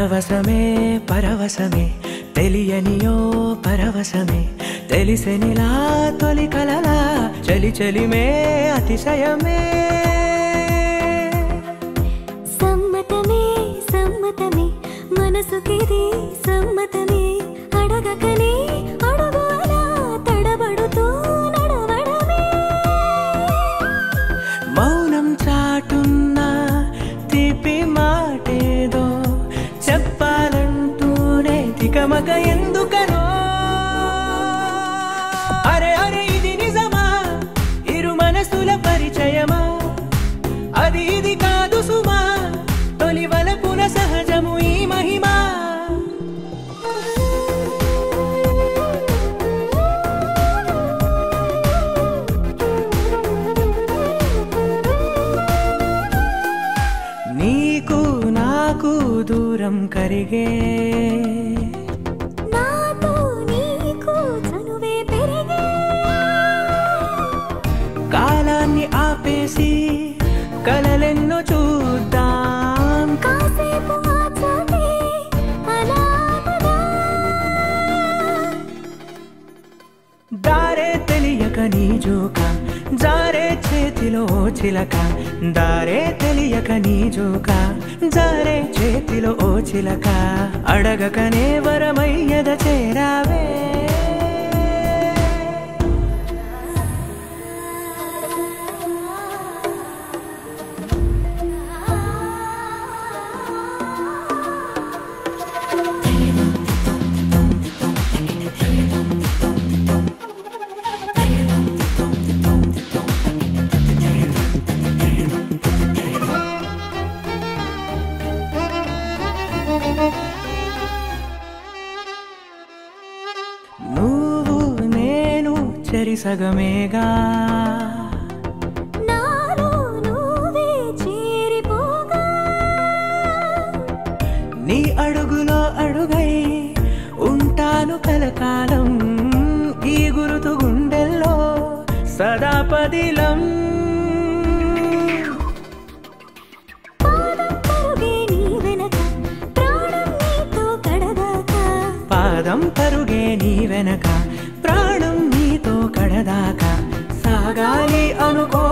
పరవశమే పరవశమే తెలియనియో పరవశమే తెలిసెనిలా తొలి కలలా చలి చలిమే అతిశయమే సమ్మతమే సమ్మతమే మనసుకిది సమ్మతమే అడగకనే అడుగులా తడబడుతూ నడవడమే మౌనం చాటున్న తీపి మాటేదో చెప్పాలంటూనే తికమక ఎందుకనో అరే అరే ఇది నిజమా ఇరు మనసుల పరిచయమా అది ఇది కాదు సుమా తొలి వలపున సహజము ఈ మహిమా నీకు నాకు దూరం కరిగే నాతో నీకు చనువే పెరిగే కాలాన్ని ఆపేసి కలలెన్నో చూద్దాం కాసేపు ఆచటే అలాగదా దారే తెలియక నీ జోక జారే చేతిలో చిలక దారే తెలియక నీ జోక జారే చేతిలో ఓ చిలక అడగకనే వరమయ్యద చేరావే నువ్వు నేను చెరిసగమేగా నాలో నువ్వే చేరిపోగా నీ అడుగులో అడుగై ఉంటాను కలకాలం ఈ గురుతు గుండెల్లో సదా పదిలం పాదం పరుగే నీ వెనక ప్రాణం నీతో కడదాకా పాదం పరుగే నీ వెనక ప్రాణం నీతో కడదాకా సాగాలి అనుకో